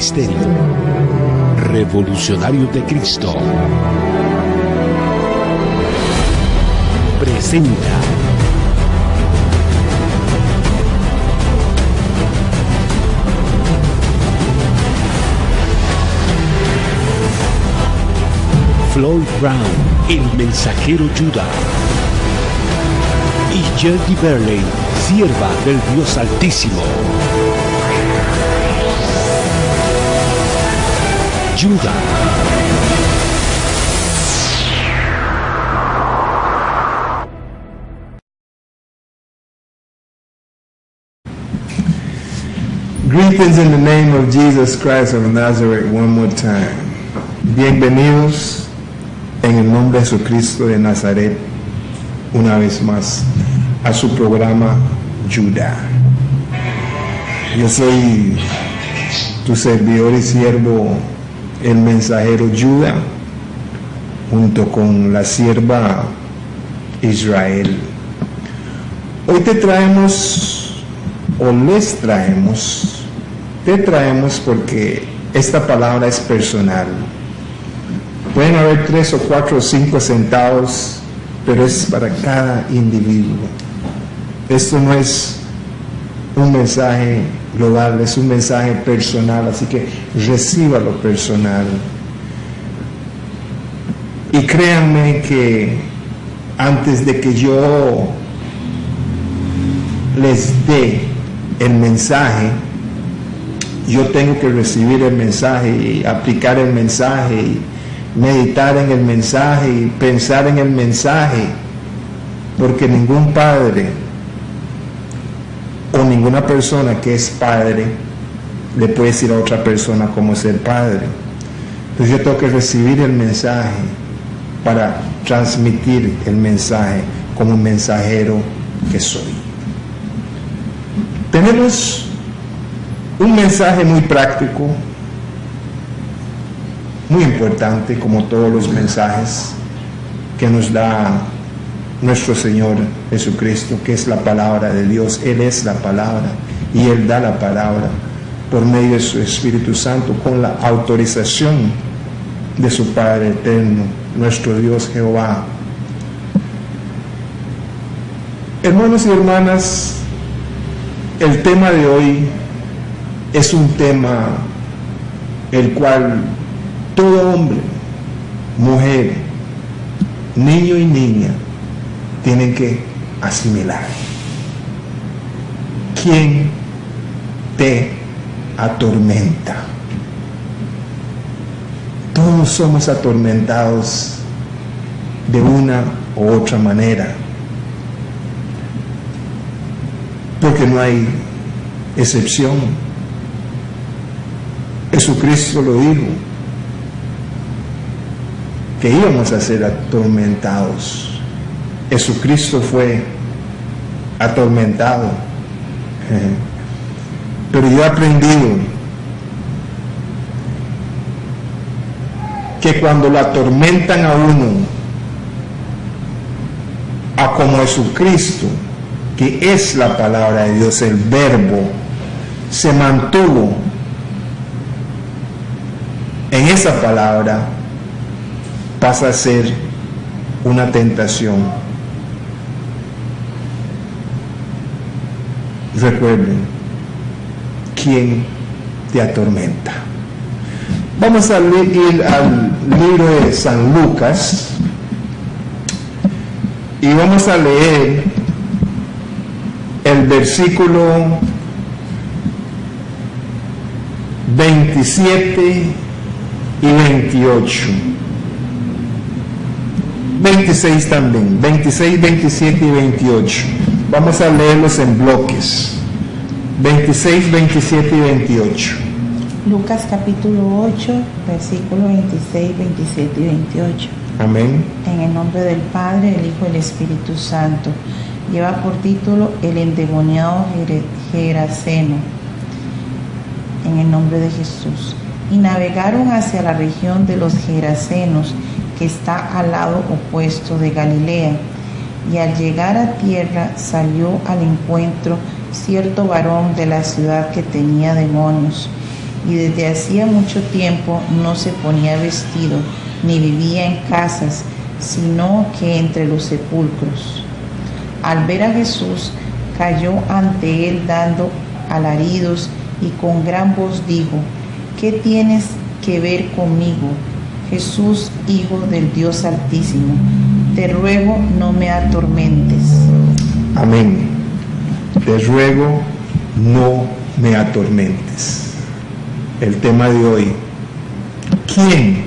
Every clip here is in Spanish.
Ministerio Revolucionario de Cristo presenta Floyd Brown, el mensajero Judá, y Jerry Burley, sierva del Dios Altísimo. Judá. Greetings in the name of Jesus Christ of Nazareth one more time. Bienvenidos en el nombre de Jesucristo de Nazaret una vez más a su programa Judá. Yo soy tu servidor y siervo, el mensajero Judá, junto con la sierva Israel. Hoy te traemos porque esta palabra es personal. Pueden haber 3 o 4 o 5 sentados, pero es para cada individuo. Esto no es un mensaje global, es un mensaje personal, así que recíbalo personal. Y créanme que antes de que yo les dé el mensaje, yo tengo que recibir el mensaje y aplicar el mensaje y meditar en el mensaje y pensar en el mensaje, porque ningún padre o ninguna persona que es padre le puede decir a otra persona cómo ser padre. Entonces yo tengo que recibir el mensaje para transmitir el mensaje como mensajero que soy. Tenemos un mensaje muy práctico, muy importante, como todos los mensajes que nos da nuestro Señor Jesucristo, que es la palabra de Dios. Él es la palabra y Él da la palabra por medio de su Espíritu Santo, con la autorización de su Padre eterno, nuestro Dios Jehová. Hermanos y hermanas, el tema de hoy es un tema el cual todo hombre, mujer, niño y niña tienen que asimilar. ¿Quién te atormenta? Todos somos atormentados de una u otra manera, porque no hay excepción. Jesucristo lo dijo, que íbamos a ser atormentados. Jesucristo fue atormentado. Pero yo he aprendido que cuando lo atormentan a uno, a como Jesucristo, que es la palabra de Dios, el verbo, se mantuvo en esa palabra, pasa a ser una tentación. Recuerden, ¿quién te atormenta? Vamos a ir al libro de San Lucas y vamos a leer el versículo 27 y 28. 26 también, 26, 27 y 28. Vamos a leerlos en bloques. 26, 27 y 28. Lucas capítulo 8, versículos 26, 27 y 28. Amén. En el nombre del Padre, del Hijo y del Espíritu Santo. Lleva por título El endemoniado Geraseno. En el nombre de Jesús. Y navegaron hacia la región de los Gerasenos, que está al lado opuesto de Galilea. Y al llegar a tierra salió al encuentro cierto varón de la ciudad que tenía demonios, y desde hacía mucho tiempo no se ponía vestido, ni vivía en casas, sino que entre los sepulcros. Al ver a Jesús, cayó ante él dando alaridos y con gran voz dijo: ¿Qué tienes que ver conmigo, Jesús, Hijo del Dios Altísimo? Te ruego no me atormentes. Amén. Te ruego no me atormentes. El tema de hoy: ¿quién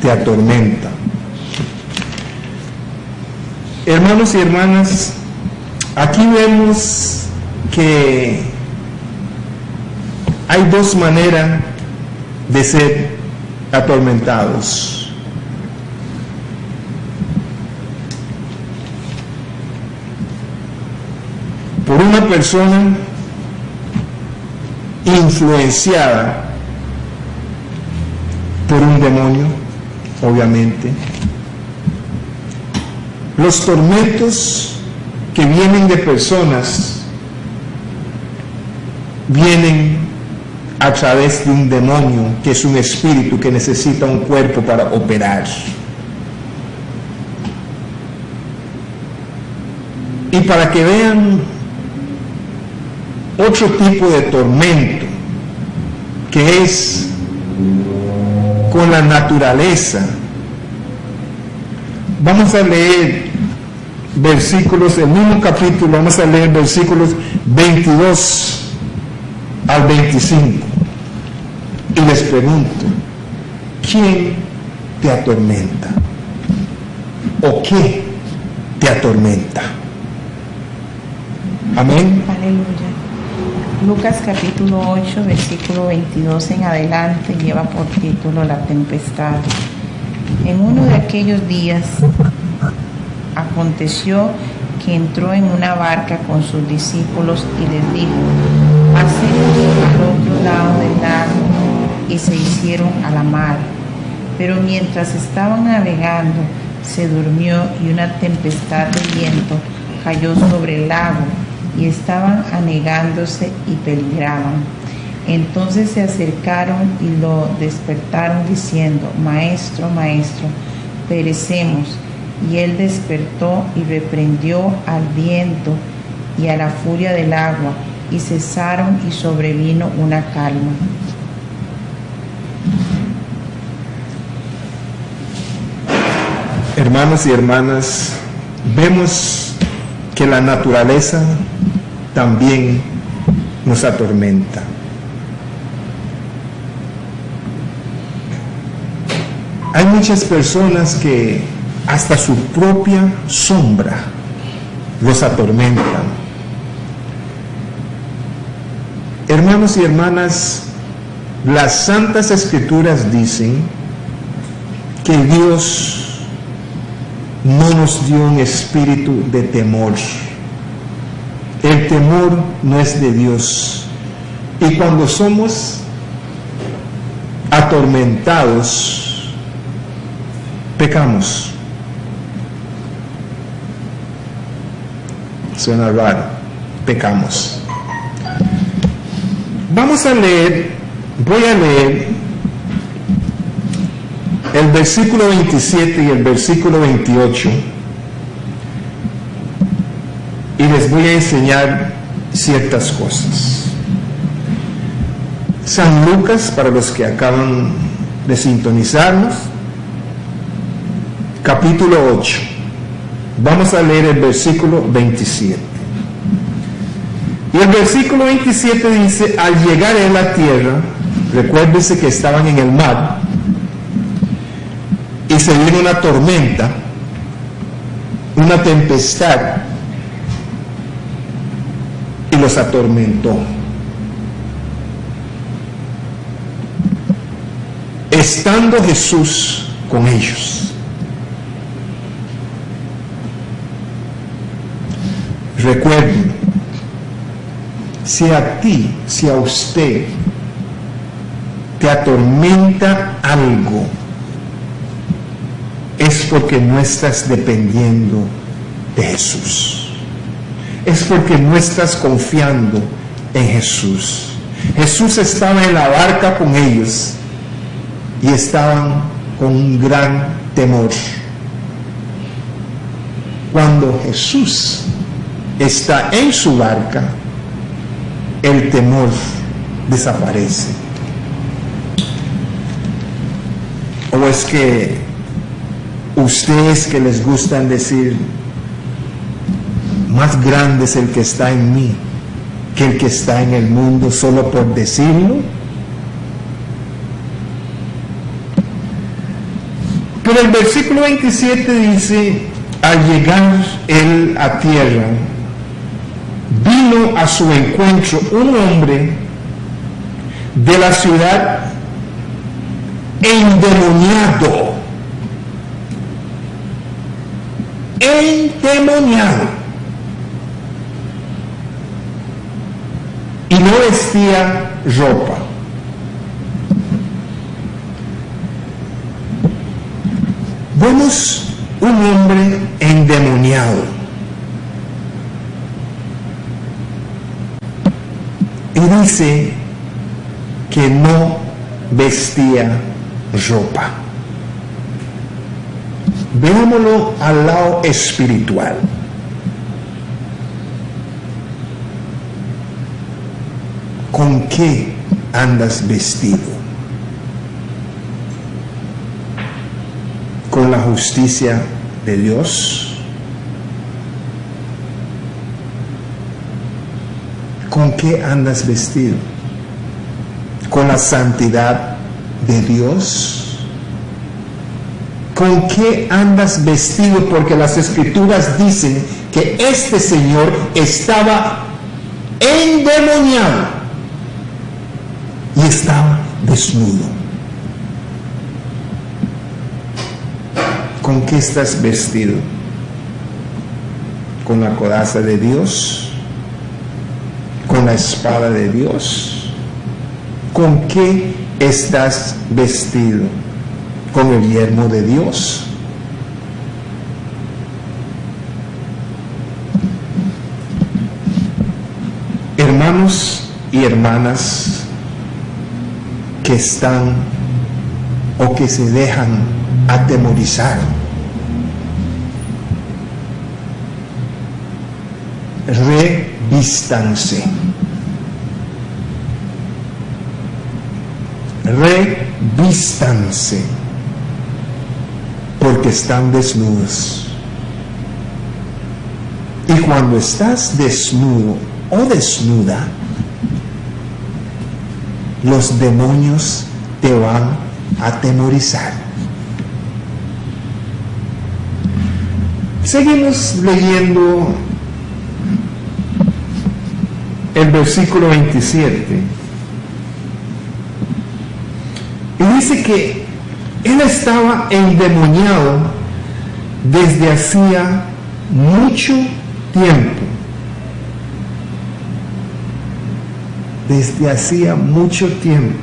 te atormenta? Hermanos y hermanas, aquí vemos que hay dos maneras de ser atormentados. Por una persona influenciada por un demonio, obviamente. Los tormentos que vienen de personas vienen a través de un demonio, que es un espíritu que necesita un cuerpo para operar. Y para que vean otro tipo de tormento, que es con la naturaleza, vamos a leer versículos, el mismo capítulo, vamos a leer versículos 22 al 25. Y les pregunto: ¿quién te atormenta? ¿O qué te atormenta? Amén. Aleluya. Lucas capítulo 8, versículo 22 en adelante lleva por título La tempestad. En uno de aquellos días aconteció que entró en una barca con sus discípulos y les dijo: pasemos al otro lado del lago, y se hicieron a la mar. Pero mientras estaban navegando, se durmió y una tempestad de viento cayó sobre el lago, y estaban anegándose y peligraban. Entonces se acercaron y lo despertaron diciendo: Maestro, Maestro, perecemos. Y él despertó y reprendió al viento y a la furia del agua, y cesaron y sobrevino una calma. Hermanos y hermanas, vemos que la naturaleza también nos atormenta. Hay muchas personas que hasta su propia sombra los atormentan. Hermanos y hermanas, las Santas Escrituras dicen que Dios no nos dio un espíritu de temor. El temor no es de Dios. Y cuando somos atormentados, pecamos. Suena raro, pecamos. Vamos a leer, voy a leer el versículo 27 y el versículo 28, y les voy a enseñar ciertas cosas. San Lucas, para los que acaban de sintonizarnos, capítulo 8. Vamos a leer el versículo 27. Y el versículo 27 dice: al llegar a la tierra, recuérdense que estaban en el mar, y se vino una tormenta, una tempestad, y los atormentó. Estando Jesús con ellos. Recuerden, si a ti, si a usted te atormenta algo, es porque no estás dependiendo de Jesús. Es porque no estás confiando en Jesús. Jesús estaba en la barca con ellos y estaban con un gran temor. Cuando Jesús está en su barca, el temor desaparece. ¿O es que ustedes que les gustan decir, más grande es el que está en mí que el que está en el mundo, solo por decirlo? Pero el versículo 27 dice, al llegar él a tierra, vino a su encuentro un hombre de la ciudad endemoniado. Endemoniado. Y no vestía ropa. Vemos un hombre endemoniado. Y dice que no vestía ropa. Veámoslo al lado espiritual. ¿Con qué andas vestido? ¿Con la justicia de Dios? ¿Con qué andas vestido? ¿Con la santidad de Dios? ¿Con qué andas vestido? Porque las Escrituras dicen que este Señor estaba endemoniado y estaba desnudo. ¿Con qué estás vestido? ¿Con la coraza de Dios? ¿Con la espada de Dios? ¿Con qué estás vestido? ¿Con el yelmo de Dios? Hermanos y hermanas que están o que se dejan atemorizar, revístanse. Revístanse, porque están desnudos. Y cuando estás desnudo o desnuda, los demonios te van a atemorizar. Seguimos leyendo el versículo 27. Y dice que él estaba endemoniado desde hacía mucho tiempo. Desde hacía mucho tiempo.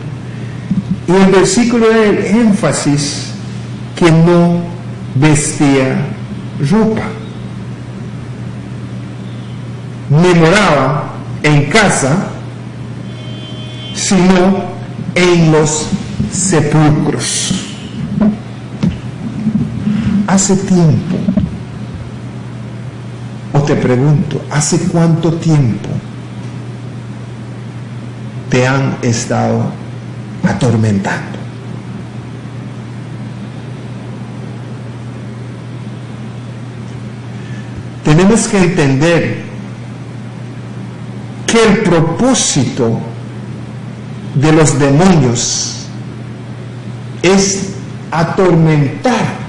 Y el versículo era el énfasis que no vestía ropa. No moraba en casa, sino en los sepulcros. Hace tiempo, o te pregunto, ¿hace cuánto tiempo te han estado atormentando? Tenemos que entender que el propósito de los demonios es atormentar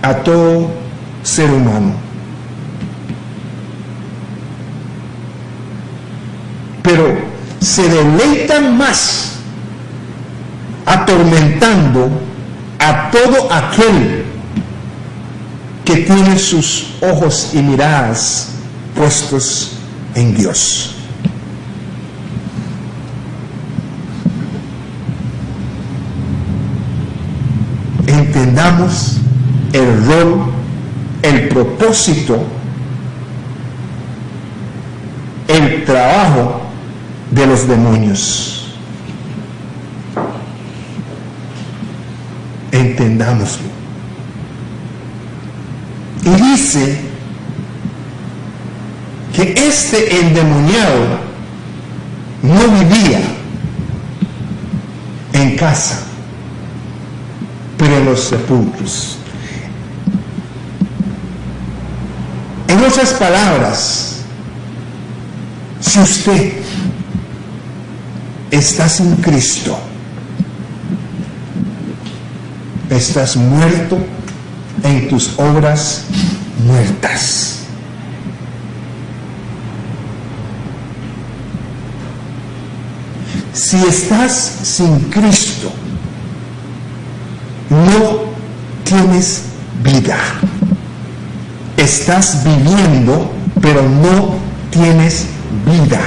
a todo ser humano. Pero se deleitan más atormentando a todo aquel que tiene sus ojos y miradas puestos en Dios. Entendamos el rol, el propósito, el trabajo de los demonios. Entendámoslo. Y dice que este endemoniado no vivía en casa, pero en los sepulcros. En otras palabras, si usted está sin Cristo, estás muerto en tus obras muertas. Si estás sin Cristo, no tienes vida. Estás viviendo, pero no tienes vida.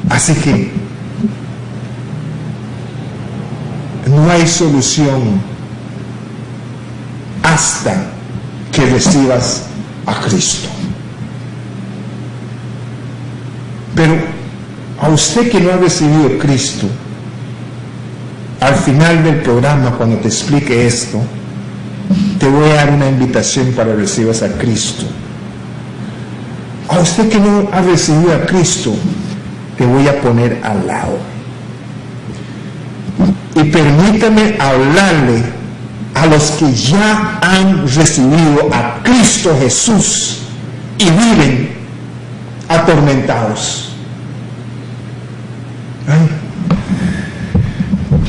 Así que no hay solución hasta que recibas a Cristo. Pero a usted que no ha recibido a Cristo, al final del programa, cuando te explique esto, te voy a dar una invitación para que recibas a Cristo. A usted que no ha recibido a Cristo, te voy a poner al lado. Y permítame hablarle a los que ya han recibido a Cristo Jesús y viven atormentados. Ay,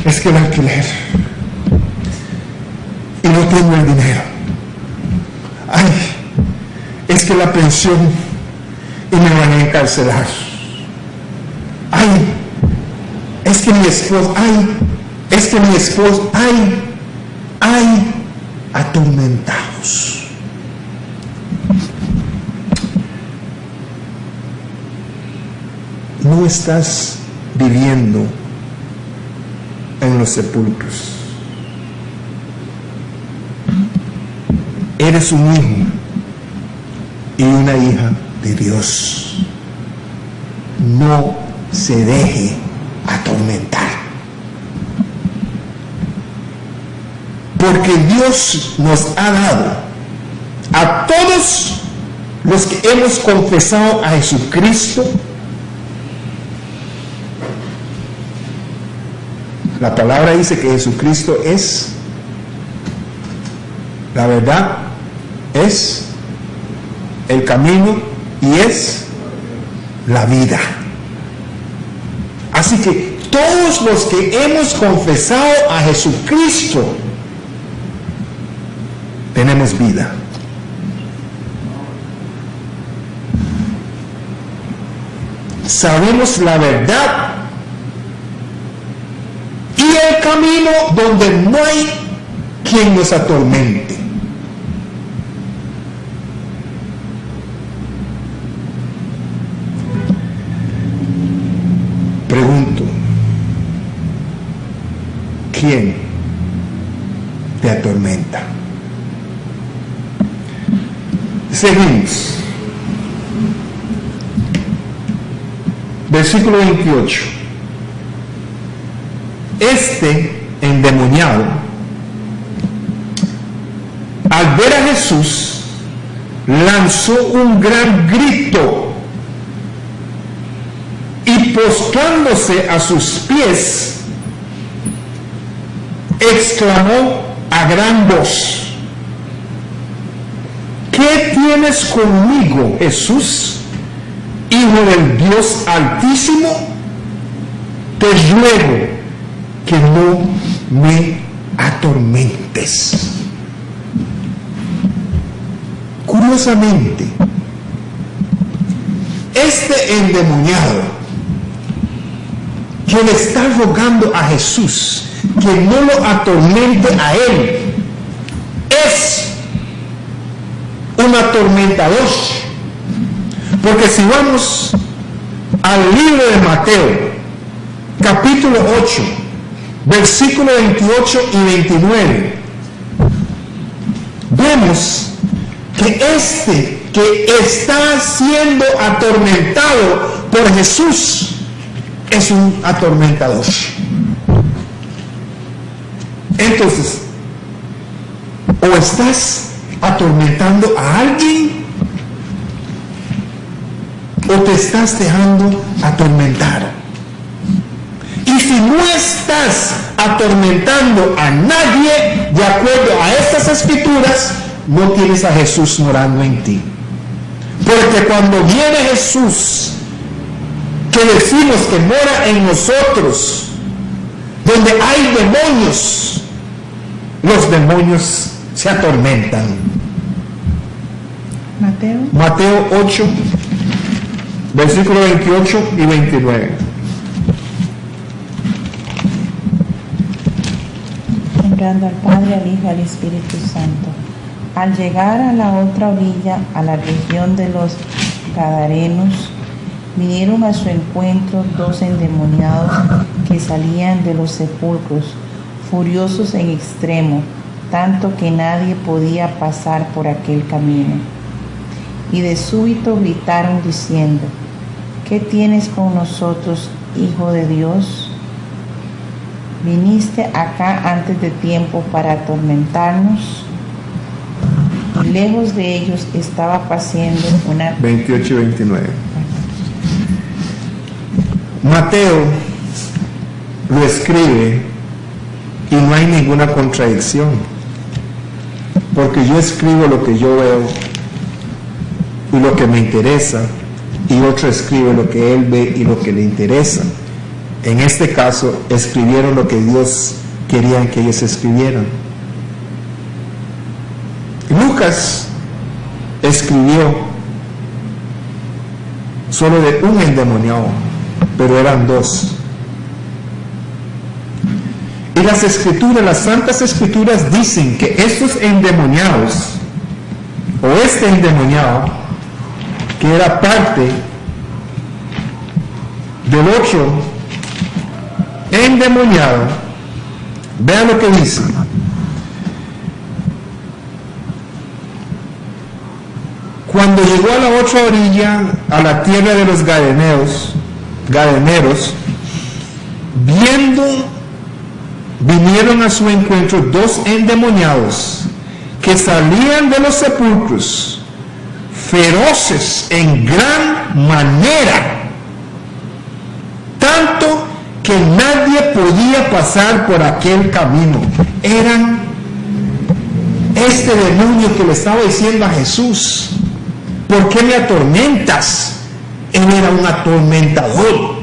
es que el alquiler y no tengo el dinero. Ay, es que la pensión y me van a encarcelar. Ay, es que mi esposo, ay, es que mi esposo, ay, atormentados. No estás viviendo en los sepulcros. Eres un hijo y una hija de Dios. No se deje atormentar. Porque Dios nos ha dado a todos los que hemos confesado a Jesucristo. La palabra dice que Jesucristo es la verdad, es el camino y es la vida. Así que todos los que hemos confesado a Jesucristo tenemos vida. Sabemos la verdad y el camino donde no hay quien nos atormente. Pregunto, ¿quién te atormenta? Seguimos. Versículo 28. Este endemoniado, al ver a Jesús, lanzó un gran grito y postrándose a sus pies, exclamó a gran voz: ¿qué tienes conmigo, Jesús, Hijo del Dios Altísimo? Te ruego que no me atormentes. Curiosamente, este endemoniado que le está rogando a Jesús que no lo atormente a él, es un atormentador. Porque si vamos al libro de Mateo, capítulo 8, versículos 28 y 29, vemos que este que está siendo atormentado por Jesús es un atormentador. Entonces, o estás atormentando a alguien o te estás dejando atormentar. Y si no estás atormentando a nadie de acuerdo a estas escrituras, no tienes a Jesús morando en ti. Porque cuando viene Jesús, que decimos que mora en nosotros, donde hay demonios, los demonios se atormentan. Mateo 8, versículos 28 y 29. Honrando al Padre, al Hijo y al Espíritu Santo. Al llegar a la otra orilla, a la región de los Gadarenos, vinieron a su encuentro 2 endemoniados que salían de los sepulcros, furiosos en extremo, tanto que nadie podía pasar por aquel camino. Y de súbito gritaron diciendo: ¿qué tienes con nosotros, Hijo de Dios? ¿Viniste acá antes de tiempo para atormentarnos? Y lejos de ellos estaba pasando una... 28 y 29. Mateo lo escribe y no hay ninguna contradicción, porque yo escribo lo que yo veo y lo que me interesa, y otro escribe lo que él ve y lo que le interesa. En este caso, escribieron lo que Dios quería que ellos escribieran. Lucas escribió solo de un endemoniado, pero eran 2. Y las escrituras, las santas escrituras dicen que estos endemoniados, o este endemoniado, que era parte del 8 endemoniado, vean lo que dice. Cuando llegó a la otra orilla, a la tierra de los Gadarenos, vinieron a su encuentro 2 endemoniados que salían de los sepulcros, feroces en gran manera, tanto que nadie podía pasar por aquel camino. Eran este demonio que le estaba diciendo a Jesús: ¿por qué me atormentas? Él era un atormentador.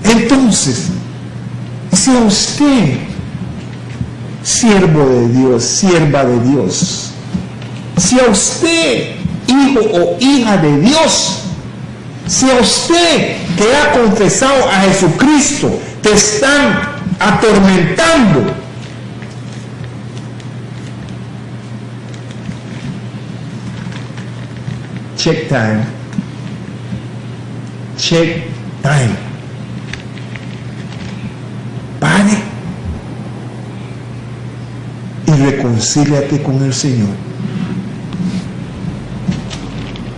Entonces, si a usted, siervo de Dios, sierva de Dios, si a usted, hijo o hija de Dios, si a usted que ha confesado a Jesucristo te están atormentando, check time. Check time. Pare y reconcíliate con el Señor.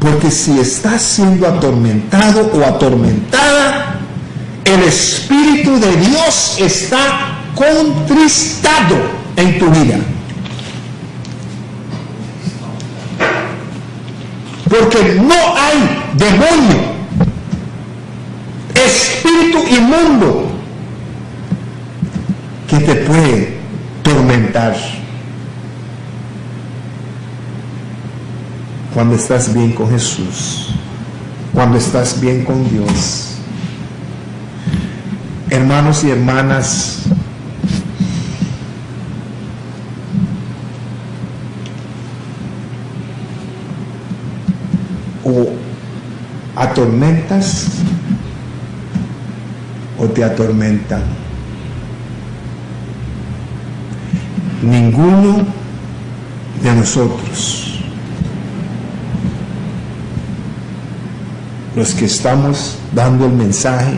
Porque si estás siendo atormentado o atormentada, el Espíritu de Dios está contristado en tu vida. Porque no hay demonio, espíritu inmundo que te puede tormentar cuando estás bien con Jesús, cuando estás bien con Dios. Hermanos y hermanas, o atormentas o te atormentan. Ninguno de nosotros, los que estamos dando el mensaje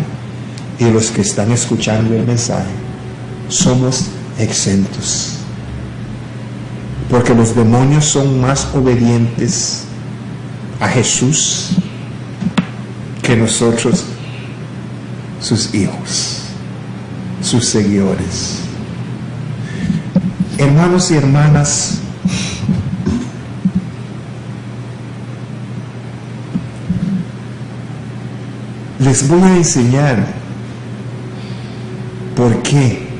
y los que están escuchando el mensaje, somos exentos. Porque los demonios son más obedientes a Jesús que nosotros, sus hijos, sus seguidores. Hermanos y hermanas, les voy a enseñar por qué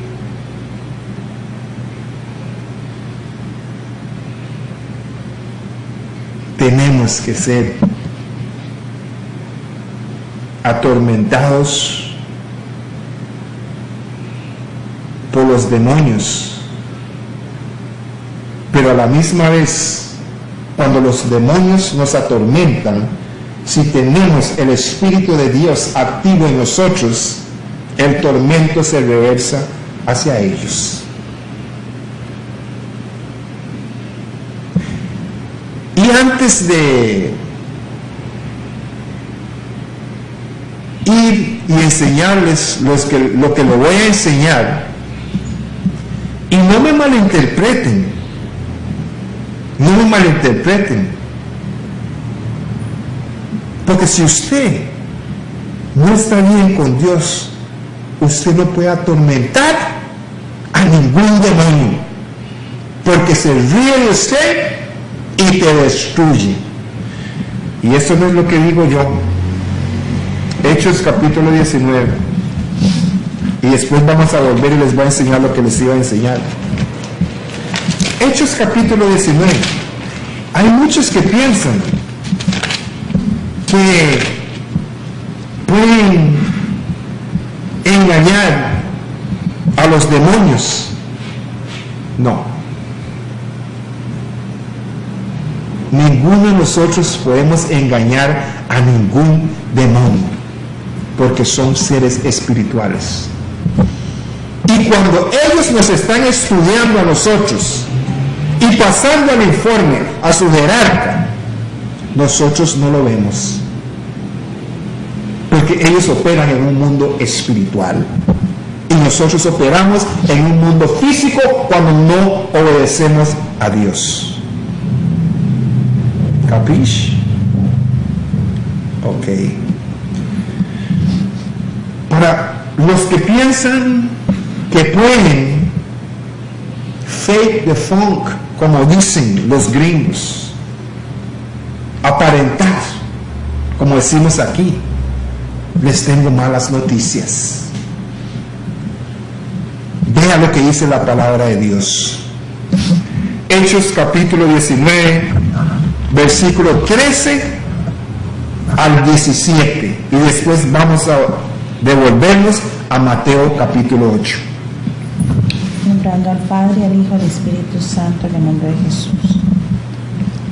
tenemos que ser atormentados por los demonios, pero a la misma vez, cuando los demonios nos atormentan, si tenemos el Espíritu de Dios activo en nosotros, el tormento se reversa hacia ellos. Y antes de ir y enseñarles lo que les voy a enseñar, y no me malinterpreten, porque si usted no está bien con Dios, usted no puede atormentar a ningún demonio, porque se ríe de usted y te destruye. Y eso no es lo que digo yo. Hechos capítulo 19. Y después vamos a volver y les voy a enseñar lo que les iba a enseñar. Hechos capítulo 19. Hay muchos que piensan que pueden engañar a los demonios. No. Ninguno de nosotros podemos engañar a ningún demonio, porque son seres espirituales. Y cuando ellos nos están estudiando a nosotros y pasando el informe a su jerarca, nosotros no lo vemos, porque ellos operan en un mundo espiritual y nosotros operamos en un mundo físico cuando no obedecemos a Dios. ¿Capish? Ok. Para los que piensan que pueden fake the funk, como dicen los gringos, aparentar, como decimos aquí, les tengo malas noticias. Vea lo que dice la palabra de Dios. Hechos capítulo 19, versículo 13 al 17. Y después vamos a devolvernos a Mateo capítulo 8. Nombrando al Padre, al Hijo, al Espíritu Santo, en el nombre de Jesús.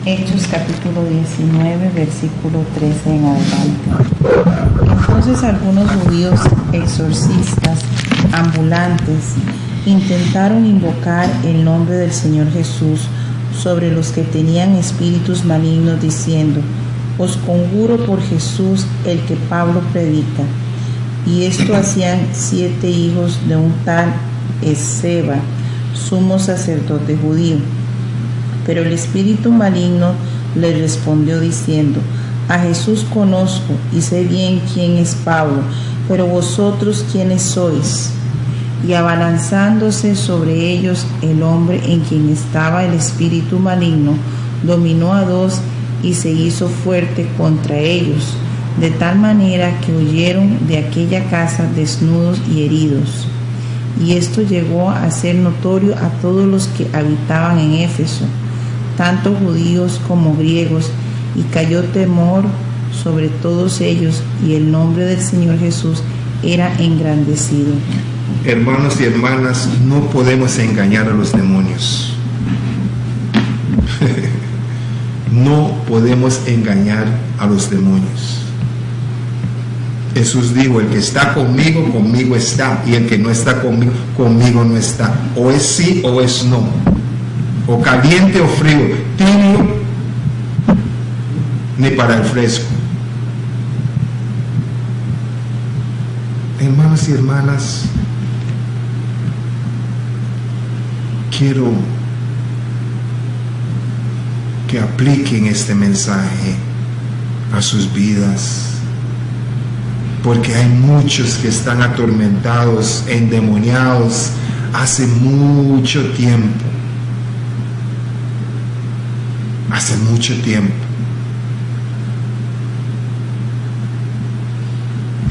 Hechos capítulo 19, versículo 13 en adelante. Entonces algunos judíos exorcistas ambulantes intentaron invocar el nombre del Señor Jesús sobre los que tenían espíritus malignos, diciendo: os conjuro por Jesús, el que Pablo predica. Y esto hacían 7 hijos de un tal Esceva, sumo sacerdote judío. Pero el espíritu maligno le respondió diciendo: a Jesús conozco y sé bien quién es Pablo, pero vosotros quiénes sois. Y abalanzándose sobre ellos, el hombre en quien estaba el espíritu maligno dominó a 2 y se hizo fuerte contra ellos, de tal manera que huyeron de aquella casa desnudos y heridos. Y esto llegó a ser notorio a todos los que habitaban en Éfeso, tanto judíos como griegos, y cayó temor sobre todos ellos, y el nombre del Señor Jesús era engrandecido. Hermanos y hermanas, no podemos engañar a los demonios. No podemos engañar a los demonios. Jesús dijo: el que está conmigo, conmigo está, y el que no está conmigo, conmigo no está. O es sí o es no, o caliente o frío, tibio ni para el fresco. Hermanos y hermanas, quiero que apliquen este mensaje a sus vidas, porque hay muchos que están atormentados, endemoniados hace mucho tiempo. Hace mucho tiempo.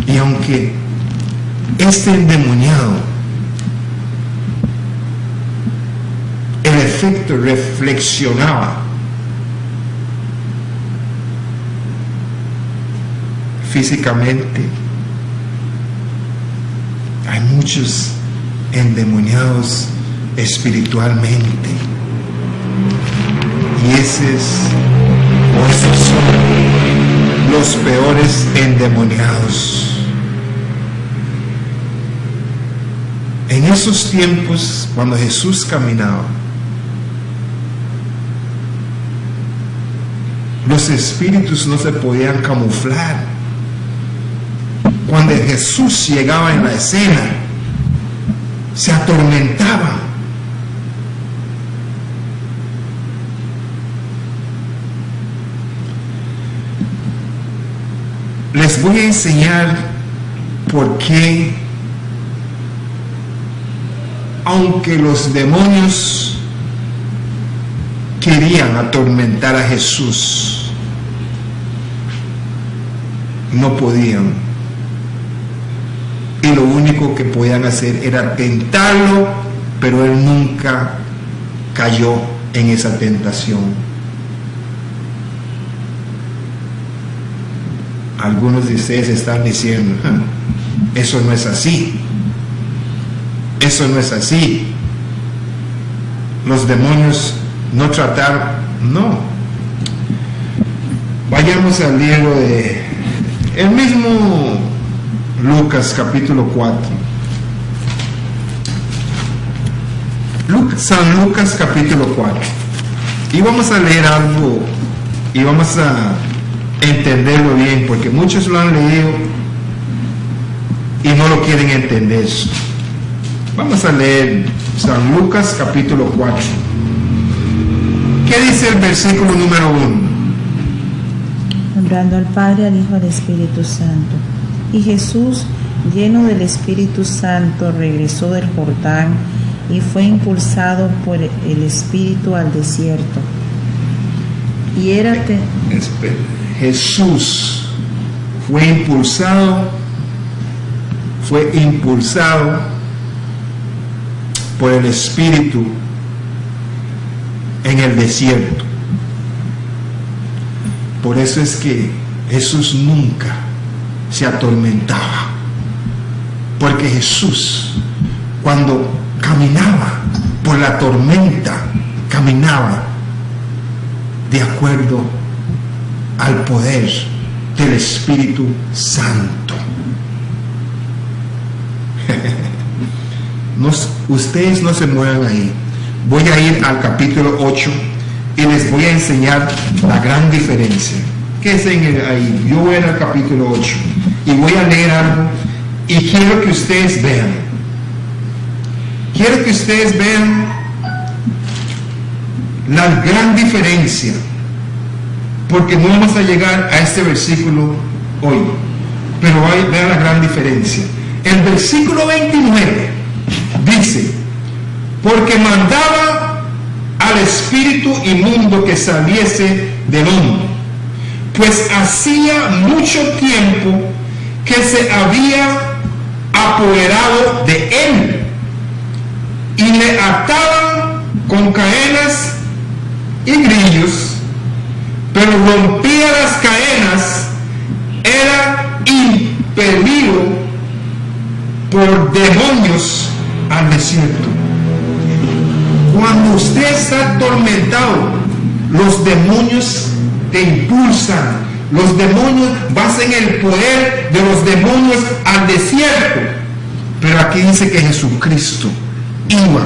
Y aunque este endemoniado, el efecto reflexionaba físicamente, hay muchos endemoniados espiritualmente, y esos son los peores endemoniados. En esos tiempos, cuando Jesús caminaba, los espíritus no se podían camuflar. Cuando Jesús llegaba en la escena, se atormentaban. Les voy a enseñar por qué, aunque los demonios querían atormentar a Jesús, no podían. Y lo único que podían hacer era tentarlo, pero él nunca cayó en esa tentación. Algunos de ustedes están diciendo, eso no es así. Eso no es así. Los demonios no trataron. No. Vayamos al libro de el mismo Lucas capítulo 4. San Lucas capítulo 4. Y vamos a leer algo y vamos a entenderlo bien, porque muchos lo han leído y no lo quieren entender. Vamos a leer San Lucas capítulo 4. ¿Qué dice el versículo número 1? Nombrando al Padre, al Hijo, al Espíritu Santo. Y Jesús, lleno del Espíritu Santo, regresó del Jordán y fue impulsado por el Espíritu al desierto. Y era Jesús fue impulsado por el Espíritu en el desierto. Por eso es que Jesús nunca se atormentaba, porque Jesús, cuando caminaba por la tormenta, caminaba de acuerdo al poder del Espíritu Santo. Ustedes no se muevan ahí. Voy a ir al capítulo 8 y les voy a enseñar la gran diferencia. ¿Qué es ahí? Yo voy al capítulo 8 y voy a leer algo y quiero que ustedes vean. Quiero que ustedes vean la gran diferencia, porque no vamos a llegar a este versículo hoy, pero vean la gran diferencia. El versículo 29 dice: porque mandaba al espíritu inmundo que saliese del hombre, pues hacía mucho tiempo que se había apoderado de él, y le ataban con cadenas y grillos, pero rompía las cadenas, era impelido por demonios al desierto. Cuando usted está atormentado, los demonios te impulsan. Los demonios basan el poder de los demonios al desierto. Pero aquí dice que Jesucristo iba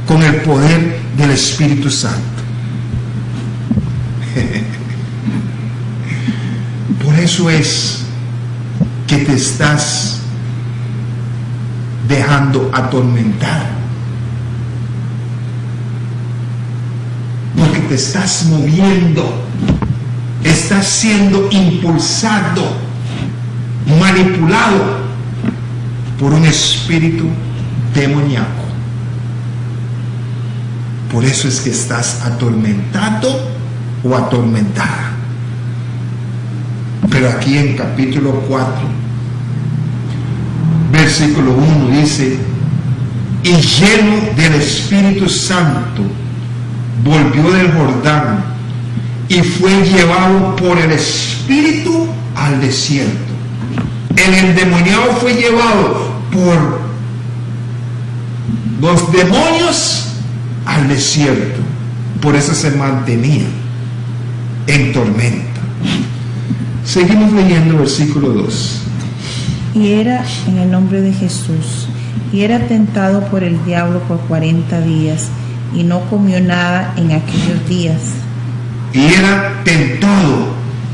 con el poder del Espíritu Santo. Por eso es que te estás dejando atormentar. porque te estás moviendo, estás siendo impulsado, manipulado por un espíritu demoníaco. Por eso es que estás atormentado o atormentada. Pero aquí en capítulo 4, versículo 1 dice: y lleno del Espíritu Santo, volvió del Jordán y fue llevado por el Espíritu al desierto. El endemoniado fue llevado por los demonios al desierto. Por eso se mantenía en tormenta. Seguimos leyendo versículo 2. Y era en el nombre de Jesús, y era tentado por el diablo por 40 días, y no comió nada en aquellos días. Y era tentado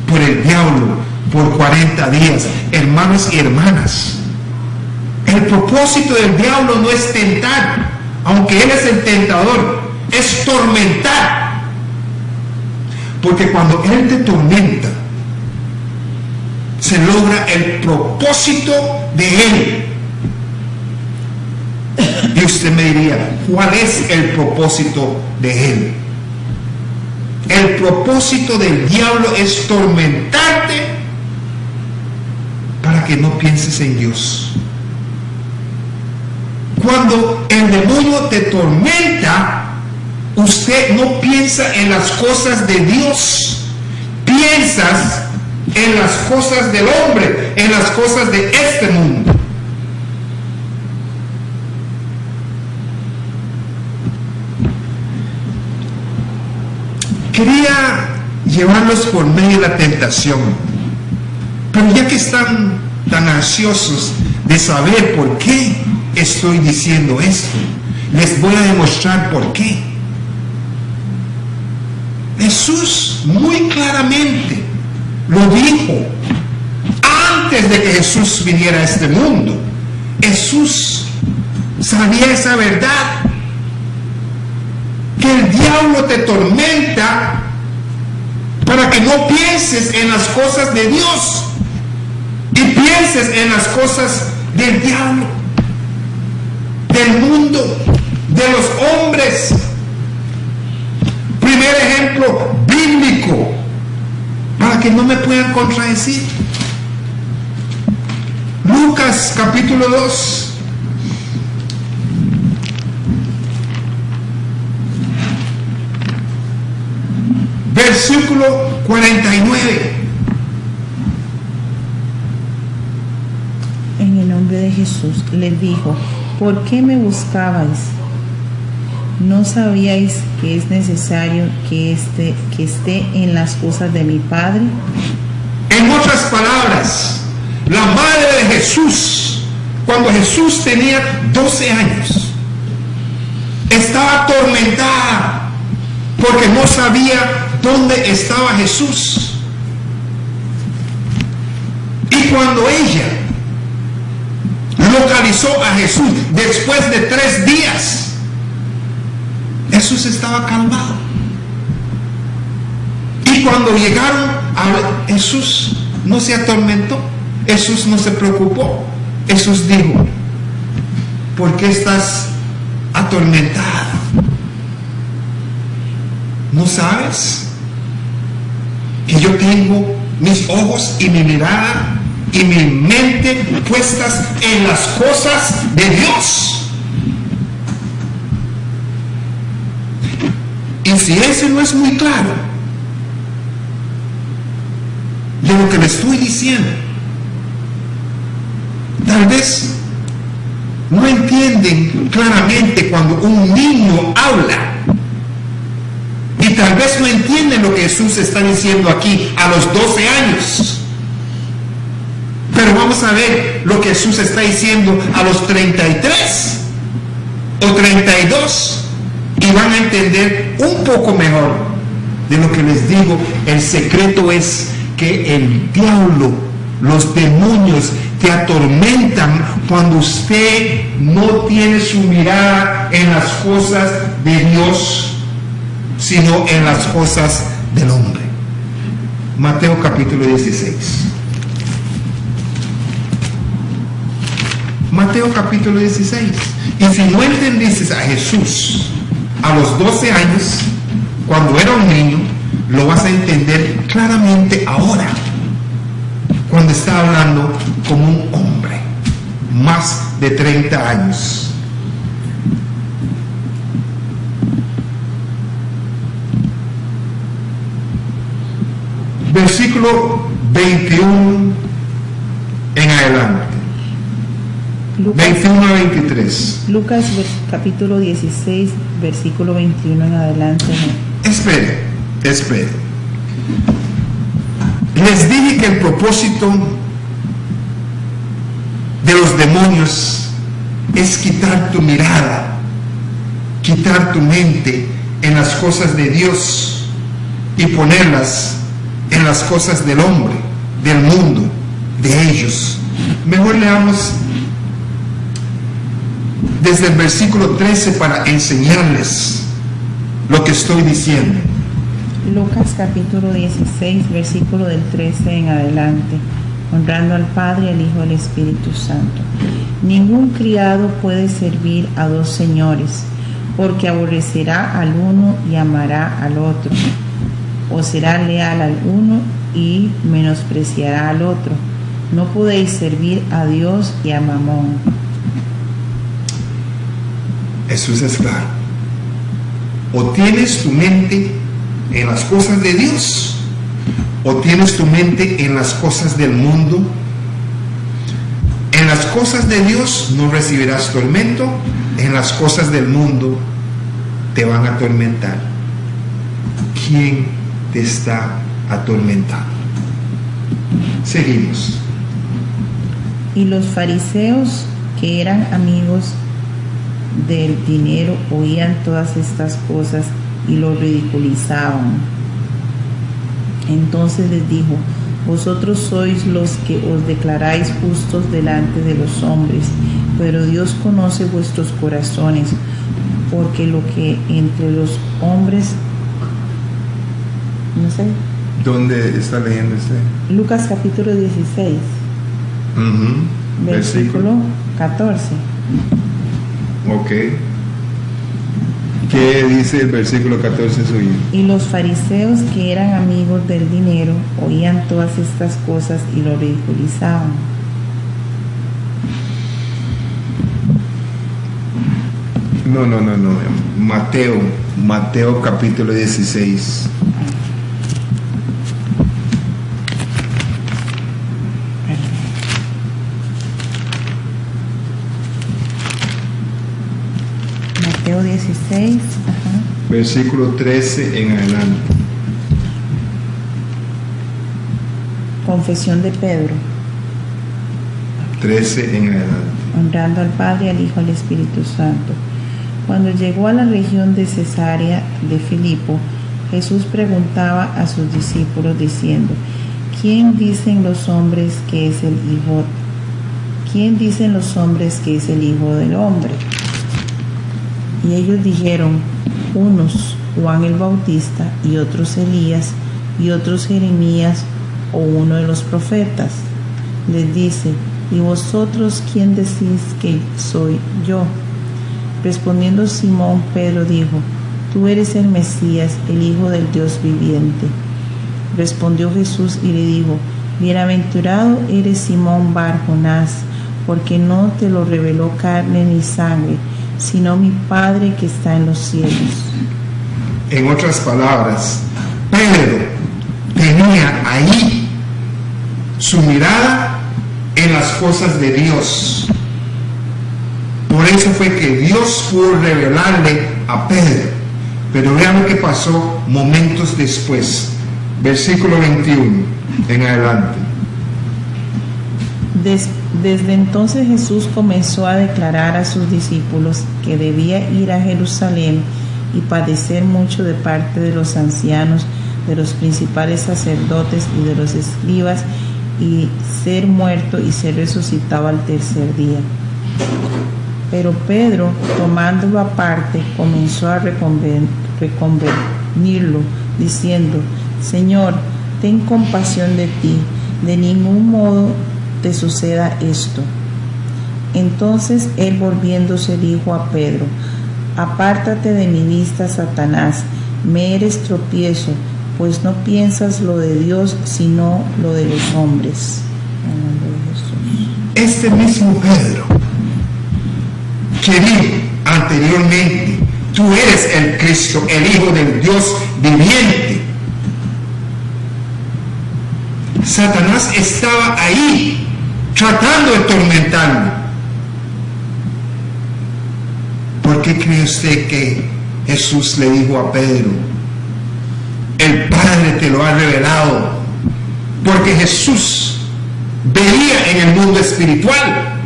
por el diablo por 40 días. Hermanos y hermanas, el propósito del diablo no es tentar, aunque él es el tentador, es tormentar. Porque cuando él te tormenta, se logra el propósito de él. Y usted me diría, ¿cuál es el propósito de él? El propósito del diablo es tormentarte para que no pienses en Dios. Cuando el demonio te tormenta, usted no piensa en las cosas de Dios, piensas en las cosas del hombre, en las cosas de este mundo. Quería llevarlos por medio de la tentación, pero ya que están tan ansiosos de saber por qué estoy diciendo esto, les voy a demostrar por qué. Jesús muy claramente lo dijo antes de que Jesús viniera a este mundo. Jesús sabía esa verdad, que el diablo te tormenta para que no pienses en las cosas de Dios y pienses en las cosas del diablo, del mundo, de los hombres. Primer ejemplo bíblico, para que no me puedan contradecir. Lucas capítulo 2. Versículo 49. En el nombre de Jesús les dijo: ¿por qué me buscabais? ¿No sabíais que es necesario que esté en las cosas de mi Padre? En otras palabras, la madre de Jesús, cuando Jesús tenía 12 años, estaba atormentada porque no sabía dónde estaba Jesús. Y cuando ella localizó a Jesús después de 3 días, Jesús estaba calmado. Y cuando llegaron a Jesús, no se atormentó, Jesús no se preocupó. Jesús dijo: ¿por qué estás atormentada? ¿No sabes que yo tengo mis ojos y mi mirada y mi mente puestas en las cosas de Dios? Y si ese no es muy claro de lo que le estoy diciendo, tal vez no entienden claramente cuando un niño habla, y tal vez no entienden lo que Jesús está diciendo aquí a los 12 años. Pero vamos a ver lo que Jesús está diciendo a los 33 o 32 y van a entender un poco mejor de lo que les digo. El secreto es que el diablo, los demonios te atormentan cuando usted no tiene su mirada en las cosas de Dios. sino en las cosas del hombre. Mateo capítulo 16. Mateo capítulo 16. Y si no entendiste a Jesús a los 12 años, cuando era un niño, lo vas a entender claramente ahora, cuando está hablando como un hombre, más de 30 años. Versículo 21 en adelante. 21 a 23. Lucas capítulo 16, versículo 21 en adelante. Espere. Les dije que el propósito de los demonios es quitar tu mirada, quitar tu mente en las cosas de Dios y ponerlas en las cosas del hombre, del mundo, de ellos. Mejor leamos desde el versículo 13 para enseñarles lo que estoy diciendo. Lucas capítulo 16, versículo del 13 en adelante. Honrando al Padre, al Hijo y al Espíritu Santo. Ningún criado puede servir a dos señores, porque aborrecerá al uno y amará al otro, o será leal al uno y menospreciará al otro. No podéis servir a Dios y a Mamón. Jesús es claro. O tienes tu mente en las cosas de Dios, o tienes tu mente en las cosas del mundo. En las cosas de Dios no recibirás tormento, en las cosas del mundo te van a atormentar. ¿Quién te está atormentando? Seguimos. Y los fariseos, que eran amigos del dinero, oían todas estas cosas y lo ridiculizaban. Entonces les dijo: vosotros sois los que os declaráis justos delante de los hombres, pero Dios conoce vuestros corazones, porque lo que entre los hombres, no sé. ¿Dónde está leyendo usted? Lucas capítulo 16, versículo 14. Ok. ¿Qué dice el versículo 14 suyo? Y los fariseos, que eran amigos del dinero, oían todas estas cosas y lo ridiculizaban. No. Mateo capítulo 16. Mateo 16, versículo 13 en adelante. Confesión de Pedro. 13 en adelante. Honrando al Padre, al Hijo y al Espíritu Santo. Cuando llegó a la región de Cesarea de Filipo, Jesús preguntaba a sus discípulos diciendo: ¿Quién dicen los hombres que es el Hijo? ¿Quién dicen los hombres que es el Hijo del Hombre? Y ellos dijeron: unos Juan el Bautista, y otros Elías, y otros Jeremías, o uno de los profetas. Les dice: ¿y vosotros quién decís que soy yo? Respondiendo Simón Pedro dijo: tú eres el Mesías, el Hijo del Dios viviente. Respondió Jesús y le dijo: bienaventurado eres Simón Bar Jonás, porque no te lo reveló carne ni sangre, sino mi Padre que está en los cielos. En otras palabras, Pedro tenía ahí su mirada en las cosas de Dios. Por eso fue que Dios pudo revelarle a Pedro. Pero vean lo que pasó momentos después. Versículo 21 en adelante. Desde entonces Jesús comenzó a declarar a sus discípulos que debía ir a Jerusalén y padecer mucho de parte de los ancianos, de los principales sacerdotes y de los escribas, y ser muerto y ser resucitado al tercer día. Pero Pedro, tomándolo aparte, comenzó a Nilo, diciendo: Señor, ten compasión de ti, de ningún modo te suceda esto. Entonces él, volviéndose, dijo a Pedro: Apártate de mi vista, Satanás, me eres tropiezo, pues no piensas lo de Dios, sino lo de los hombres. En nombre de Jesús. Este mismo Pedro que dijo anteriormente: tú eres el Cristo, el Hijo del Dios viviente. Satanás estaba ahí tratando de atormentarlo. ¿Por qué cree usted que Jesús le dijo a Pedro: el Padre te lo ha revelado? Porque Jesús veía en el mundo espiritual.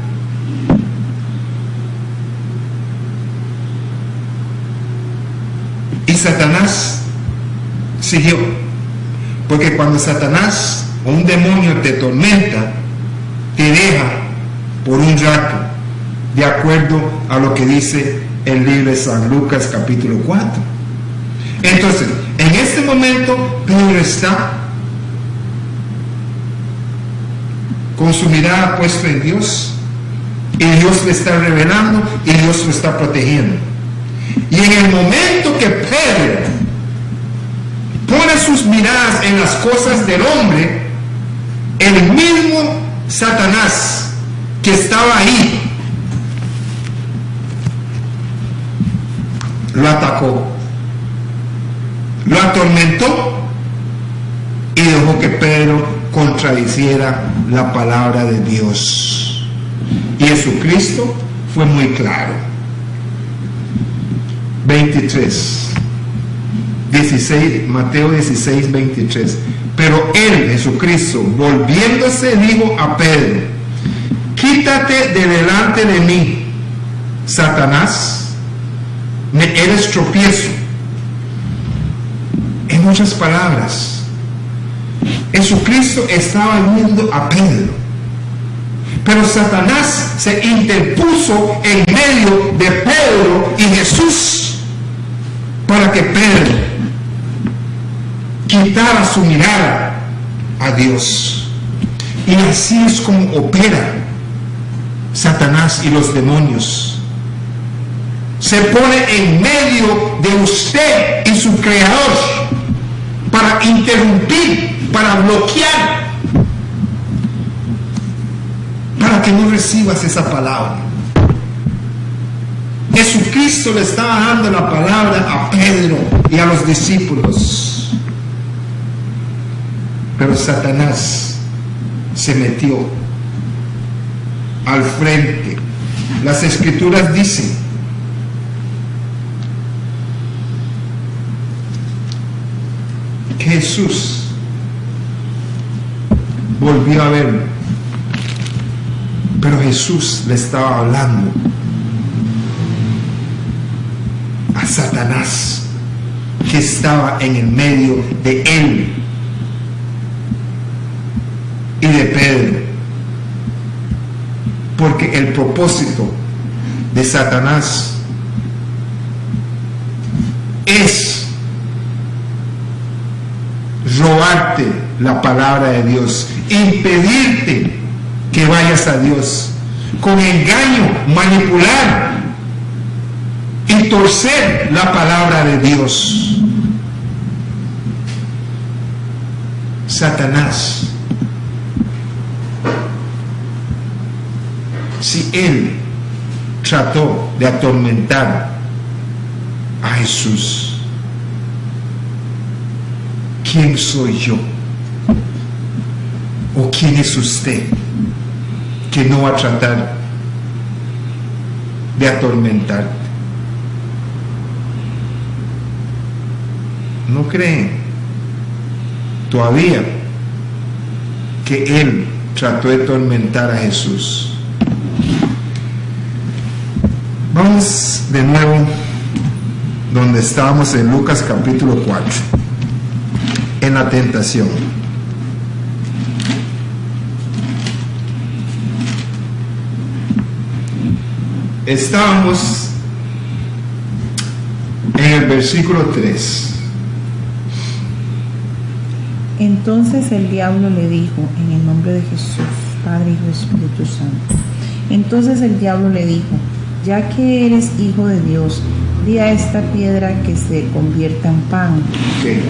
Y Satanás siguió. Porque cuando Satanás o un demonio te tormenta, te deja por un rato, de acuerdo a lo que dice el libro de San Lucas capítulo 4. Entonces, en este momento Pedro está con su mirada puesta en Dios, y Dios le está revelando y Dios lo está protegiendo. Y en el momento que Pedro pone sus miradas en las cosas del hombre, el mismo Satanás que estaba ahí lo atacó, lo atormentó y dejó que Pedro contradiciera la palabra de Dios. Y Jesucristo fue muy claro. 16, Mateo 16, 23. Pero él, Jesucristo, volviéndose, dijo a Pedro: quítate de delante de mí, Satanás, me eres tropiezo. En otras palabras, Jesucristo estaba viendo a Pedro, pero Satanás se interpuso en medio de Pedro y Jesús para que Pedro quitara su mirada a Dios. Y así es como opera Satanás y los demonios. Se pone en medio de usted y su Creador para interrumpir, para bloquear, para que no recibas esa palabra. Jesucristo le estaba dando la palabra a Pedro y a los discípulos, pero Satanás se metió al frente. Las Escrituras dicen que Jesús volvió a verlo, pero Jesús le estaba hablando a Satanás, que estaba en el medio de él y de Pedro, porque el propósito de Satanás es robarte la palabra de Dios, impedirte que vayas a Dios, con engaño, manipular y torcer la palabra de Dios. Satanás, si él trató de atormentar a Jesús, ¿quién soy yo? ¿O quién es usted que no va a tratar de atormentarte? ¿No creen todavía que él trató de atormentar a Jesús? Vamos de nuevo donde estábamos en Lucas capítulo 4, en la tentación. Estábamos en el versículo 3. Entonces el diablo le dijo, en el nombre de Jesús, Padre, Hijo y Espíritu Santo. Entonces el diablo le dijo, ya que eres hijo de Dios, di a esta piedra que se convierta en pan. Okay.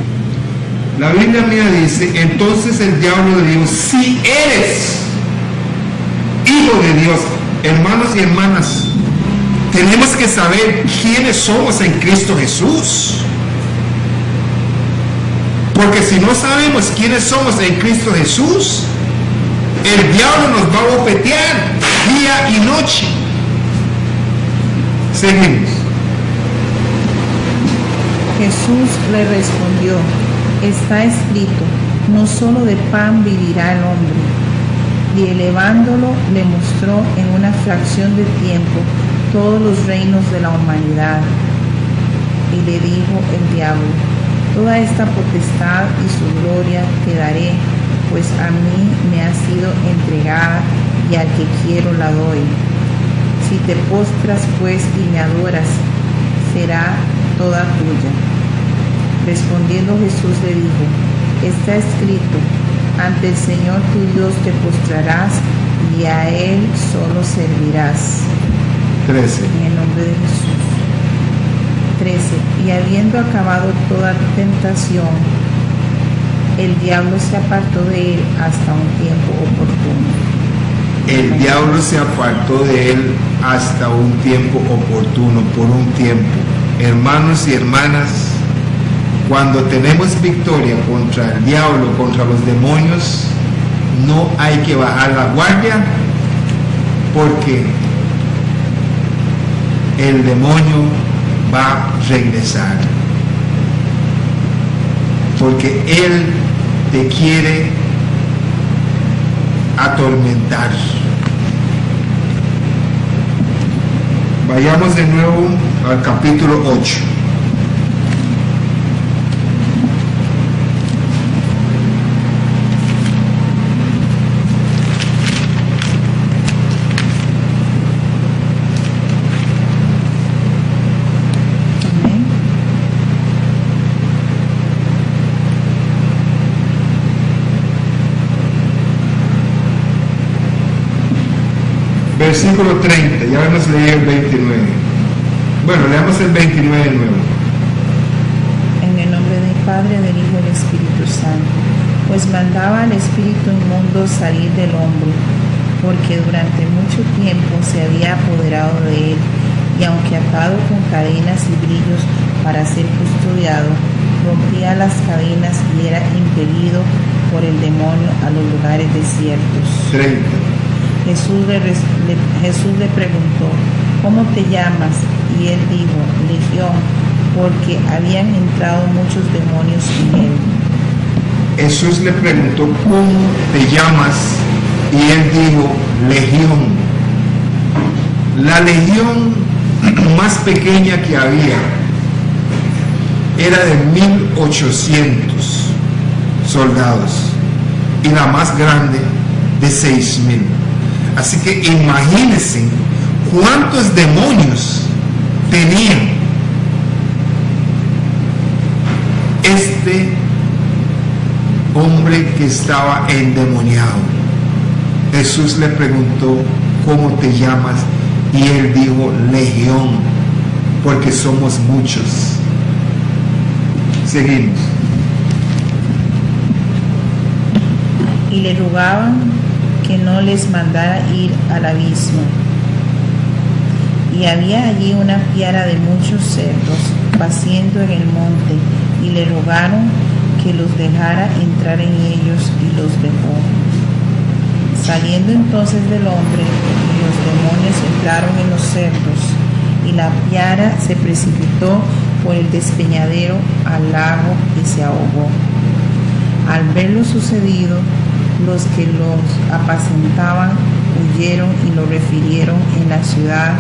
La Biblia mía dice, entonces el diablo le dijo, si eres hijo de Dios, hermanos y hermanas, tenemos que saber quiénes somos en Cristo Jesús. Porque si no sabemos quiénes somos en Cristo Jesús, el diablo nos va a bofetear día y noche. Seguimos. Jesús le respondió, está escrito, no solo de pan vivirá el hombre. Y elevándolo le mostró en una fracción de tiempo todos los reinos de la humanidad. Y le dijo el diablo, toda esta potestad y su gloria te daré, pues a mí me ha sido entregada y al que quiero la doy. Si te postras pues y me adoras, será toda tuya. Respondiendo Jesús le dijo, está escrito, ante el Señor tu Dios te postrarás y a Él solo servirás. 13. En el nombre de Jesús. 13. Y habiendo acabado toda tentación, el diablo se apartó de él hasta un tiempo oportuno. El diablo se apartó de él hasta un tiempo oportuno, por un tiempo. Hermanos y hermanas, cuando tenemos victoria contra el diablo, contra los demonios, no hay que bajar la guardia, porque el demonio va a regresar, porque él te quiere atormentar. Vayamos de nuevo al capítulo 8. Versículo 30, ya hemos leído el 29. Bueno, leamos el 29 de nuevo. En el nombre del Padre, del Hijo y del Espíritu Santo, pues mandaba al espíritu inmundo salir del hombre, porque durante mucho tiempo se había apoderado de él, y aunque atado con cadenas y grillos para ser custodiado, rompía las cadenas y era impelido por el demonio a los lugares desiertos. 30. Jesús le preguntó, ¿cómo te llamas? Y él dijo, Legión, porque habían entrado muchos demonios en él. Jesús le preguntó, ¿cómo te llamas? Y él dijo, Legión. La legión más pequeña que había era de 1800 soldados y la más grande de 6000. Así que imagínense cuántos demonios tenían este hombre que estaba endemoniado. Jesús le preguntó, ¿cómo te llamas? Y él dijo, Legión, porque somos muchos. Seguimos. Y le rogaban que no les mandara ir al abismo. Y había allí una piara de muchos cerdos paciendo en el monte, y le rogaron que los dejara entrar en ellos, y los dejó. Saliendo entonces del hombre, los demonios entraron en los cerdos, y la piara se precipitó por el despeñadero al lago y se ahogó. Al ver lo sucedido, los que los apacentaban huyeron y lo refirieron en la ciudad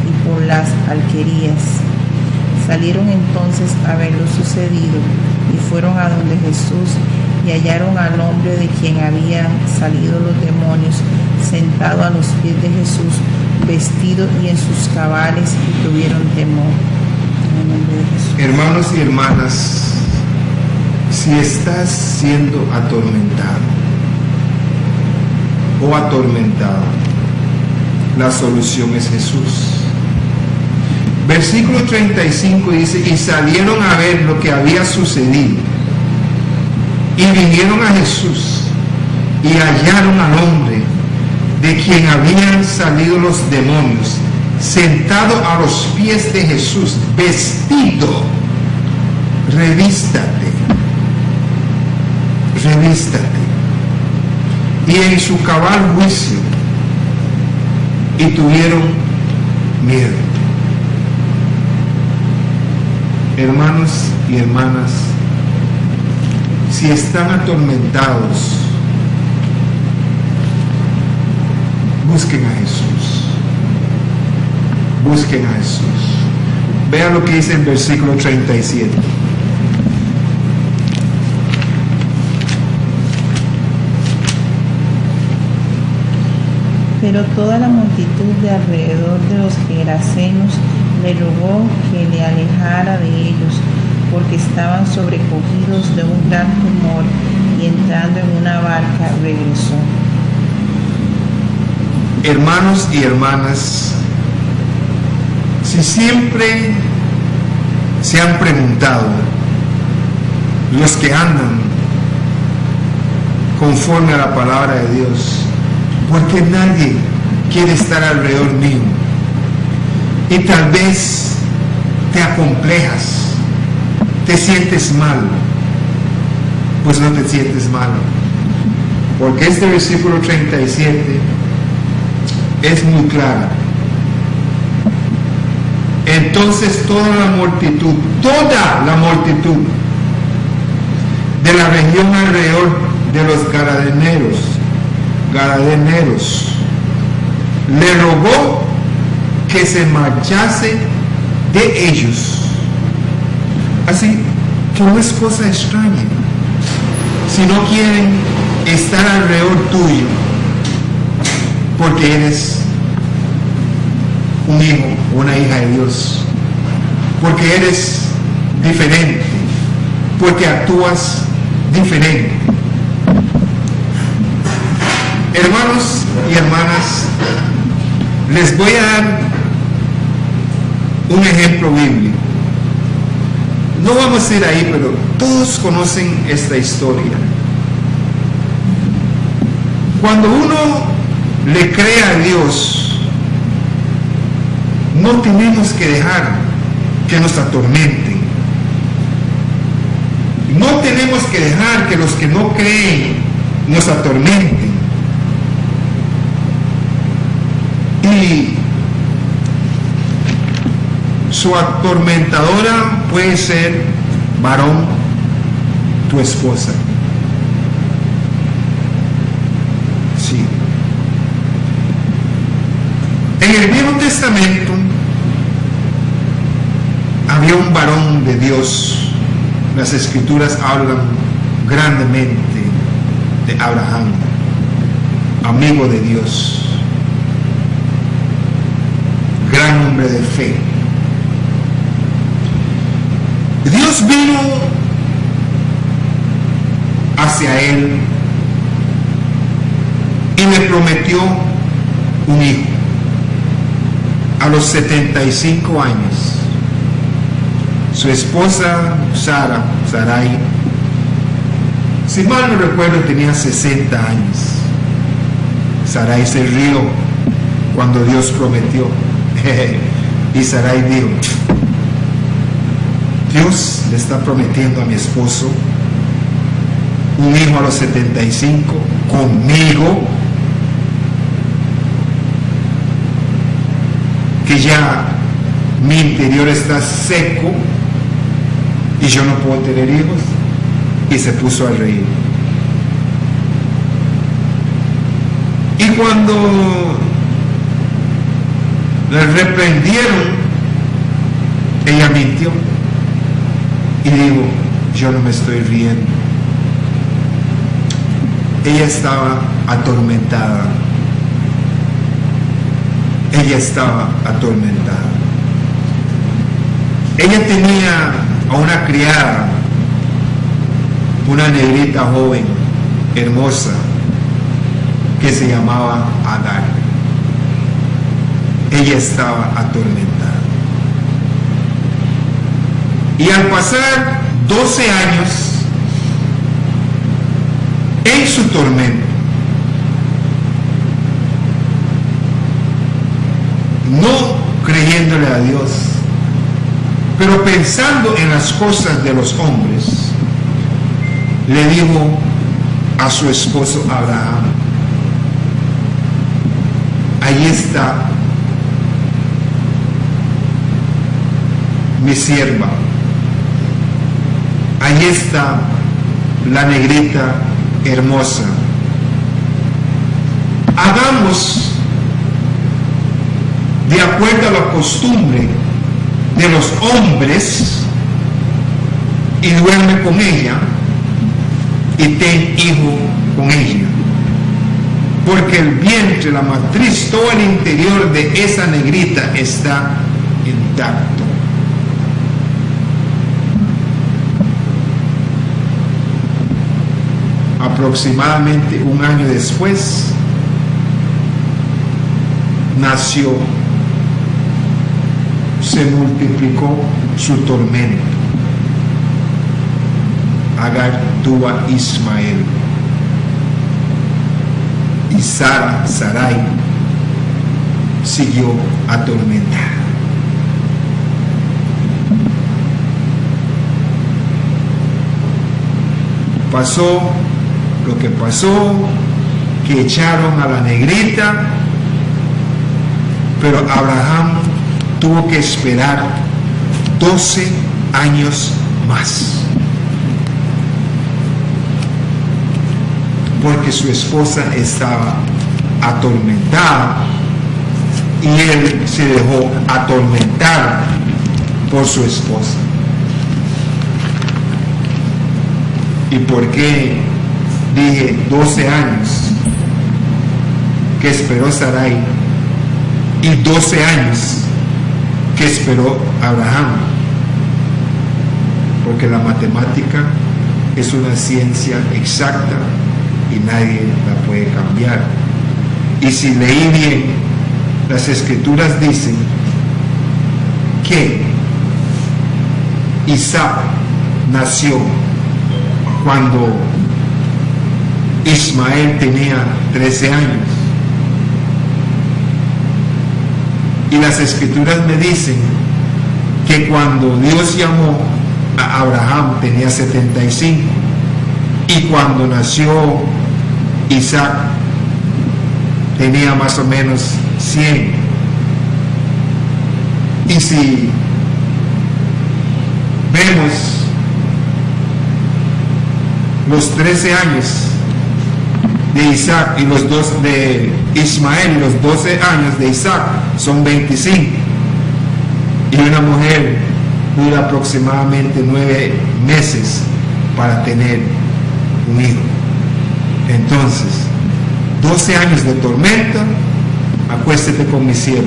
y por las alquerías. Salieron entonces a ver lo sucedido y fueron a donde Jesús y hallaron al hombre de quien habían salido los demonios sentado a los pies de Jesús, vestido y en sus cabales, y tuvieron temor. En el nombre de Jesús. Hermanos y hermanas, Si estás siendo atormentado o atormentado, la solución es Jesús. Versículo 35 dice: y salieron a ver lo que había sucedido, y vinieron a Jesús, y hallaron al hombre de quien habían salido los demonios, sentado a los pies de Jesús, vestido. Revístate, y en su cabal juicio, y tuvieron miedo. Hermanos y hermanas, si están atormentados, busquen a Jesús. Busquen a Jesús. Vean lo que dice en versículo 37. Pero toda la multitud de alrededor de los gerasenos le rogó que le alejara de ellos, porque estaban sobrecogidos de un gran temor, y entrando en una barca regresó. Hermanos y hermanas, si siempre se han preguntado, los que andan conforme a la palabra de Dios, ¿por qué nadie quiere estar alrededor mío? Y tal vez te acomplejas, te sientes mal. Pues no te sientes mal, porque este versículo 37 es muy claro. Entonces toda la multitud de la región alrededor de los Gadarenos le rogó que se marchase de ellos. Así que no es cosa extraña si no quieren estar alrededor tuyo, porque eres un hijo, una hija de Dios, porque eres diferente, porque actúas diferente. Hermanos y hermanas, les voy a dar un ejemplo bíblico. No vamos a ir ahí, pero todos conocen esta historia. Cuando uno le cree a Dios, no tenemos que dejar que nos atormenten. No tenemos que dejar que los que no creen nos atormenten. Y su atormentadora puede ser varón, tu esposa. Sí. En el Viejo Testamento había un varón de Dios. Las Escrituras hablan grandemente de Abraham, amigo de Dios, gran hombre de fe. Dios vino hacia él y le prometió un hijo a los 75 años. Su esposa Sarai, si mal no recuerdo, tenía 60 años. Sarai se rió cuando Dios prometió. Y Sarai dijo: Dios le está prometiendo a mi esposo un hijo a los 75 conmigo, que ya mi interior está seco y yo no puedo tener hijos. Y se puso a reír. Y cuando le reprendieron, ella mintió y dijo: yo no me estoy riendo. Ella estaba atormentada. Ella estaba atormentada. Ella tenía a una criada una negrita joven, hermosa, que se llamaba Agar. Ella estaba atormentada. Y al pasar 12 años en su tormento, no creyéndole a Dios, pero pensando en las cosas de los hombres, le dijo a su esposo Abraham: ahí está mi sierva, ahí está la negrita hermosa, hagamos de acuerdo a la costumbre de los hombres y duerme con ella y ten hijo con ella, porque el vientre, la matriz, todo el interior de esa negrita está intacto. Aproximadamente un año después nació, se multiplicó su tormento. Agar tuvo a Ismael y Sarai siguió atormentada. Pasó lo que pasó, que echaron a la negrita, pero Abraham tuvo que esperar 12 años más, porque su esposa estaba atormentada y él se dejó atormentar por su esposa. ¿Y por qué dije 12 años que esperó Sarai y 12 años que esperó Abraham? Porque la matemática es una ciencia exacta y nadie la puede cambiar. Y si leí bien, las escrituras dicen que Isaac nació cuando Ismael tenía 13 años. Y las escrituras me dicen que cuando Dios llamó a Abraham tenía 75, y cuando nació Isaac tenía más o menos 100. Y si vemos los 13 años de Isaac y los dos de Ismael, los 12 años de Isaac son 25, y una mujer dura aproximadamente 9 meses para tener un hijo. Entonces, 12 años de tormenta, acuéstete con mi sierva.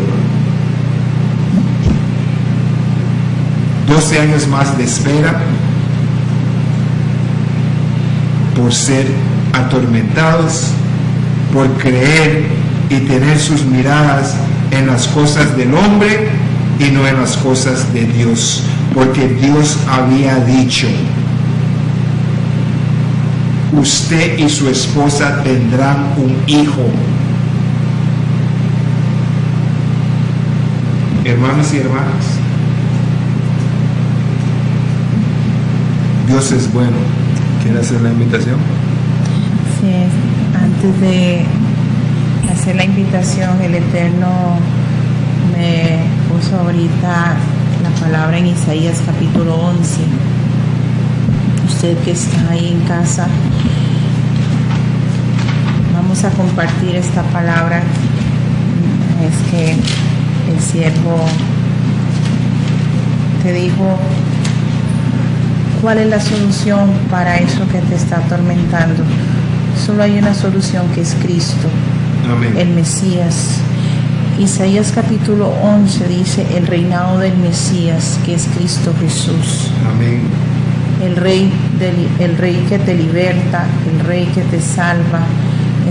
12 años más de espera por ser atormentados, por creer y tener sus miradas en las cosas del hombre y no en las cosas de Dios, porque Dios había dicho: usted y su esposa tendrán un hijo. Hermanos y hermanas, Dios es bueno. ¿Quiere hacer la invitación? Sí, antes de hacer la invitación, el Eterno me puso ahorita la palabra en Isaías capítulo 11. Usted que está ahí en casa, vamos a compartir esta palabra. Es que el siervo te dijo cuál es la solución para eso que te está atormentando. Solo hay una solución, que es Cristo. Amén. El Mesías. Isaías capítulo 11 dice el reinado del Mesías, que es Cristo Jesús. Amén. el Rey que te liberta, el Rey que te salva,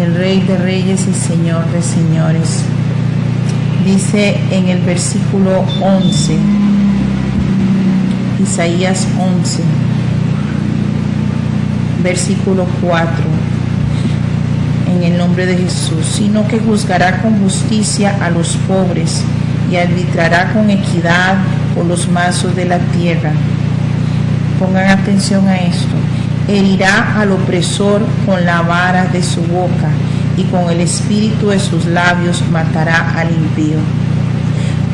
el Rey de reyes y Señor de señores. Dice en el versículo 11, Isaías 11, versículo 4, en el nombre de Jesús, sino que juzgará con justicia a los pobres y arbitrará con equidad por los mansos de la tierra. Pongan atención a esto. Herirá al opresor con la vara de su boca y con el espíritu de sus labios matará al impío.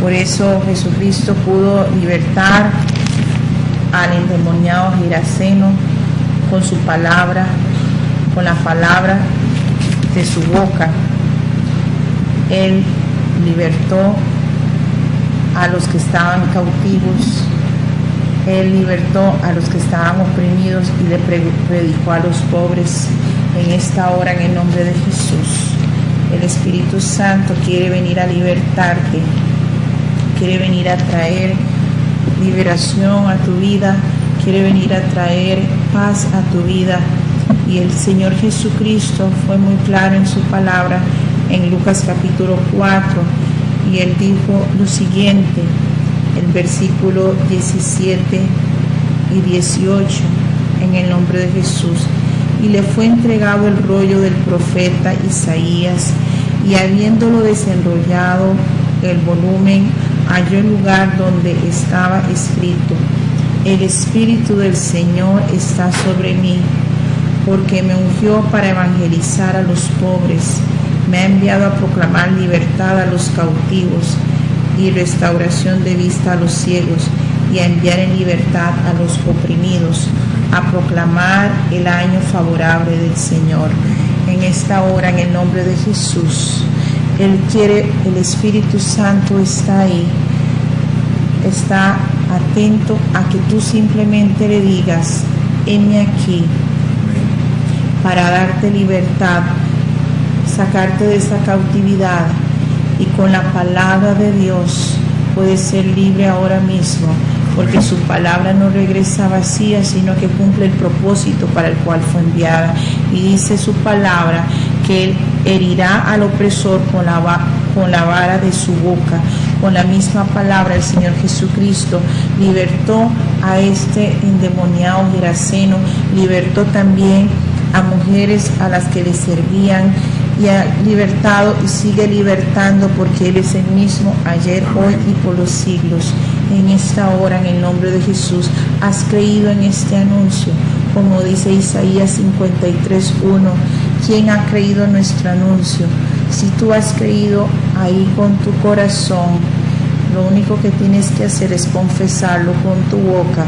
Por eso Jesucristo pudo libertar al endemoniado Geraseno con su palabra, con la palabra de su boca. Él libertó a los que estaban cautivos, Él libertó a los que estaban oprimidos y le predicó a los pobres. En esta hora, en el nombre de Jesús, el Espíritu Santo quiere venir a libertarte, quiere venir a traer liberación a tu vida, quiere venir a traer paz a tu vida. Y el Señor Jesucristo fue muy claro en su palabra en Lucas capítulo 4, y Él dijo lo siguiente, el versículo 17 y 18, en el nombre de Jesús. Y le fue entregado el rollo del profeta Isaías, y habiéndolo desenrollado el volumen, halló el lugar donde estaba escrito: el Espíritu del Señor está sobre mí, porque me ungió para evangelizar a los pobres, me ha enviado a proclamar libertad a los cautivos y restauración de vista a los ciegos, y a enviar en libertad a los oprimidos, a proclamar el año favorable del Señor. En esta hora, en el nombre de Jesús, Él quiere, el Espíritu Santo está ahí, está atento a que tú simplemente le digas: heme aquí, para darte libertad, sacarte de esa cautividad, y con la palabra de Dios puedes ser libre ahora mismo, porque su palabra no regresa vacía, sino que cumple el propósito para el cual fue enviada. Y dice su palabra que Él herirá al opresor con la vara de su boca. Con la misma palabra el Señor Jesucristo libertó a este endemoniado Geraseno, libertó también a mujeres a las que le servían, y ha libertado y sigue libertando, porque Él es el mismo ayer, hoy y por los siglos. En esta hora, en el nombre de Jesús, has creído en este anuncio, como dice Isaías 53:1. ¿Quién ha creído en nuestro anuncio? Si tú has creído ahí con tu corazón, lo único que tienes que hacer es confesarlo con tu boca,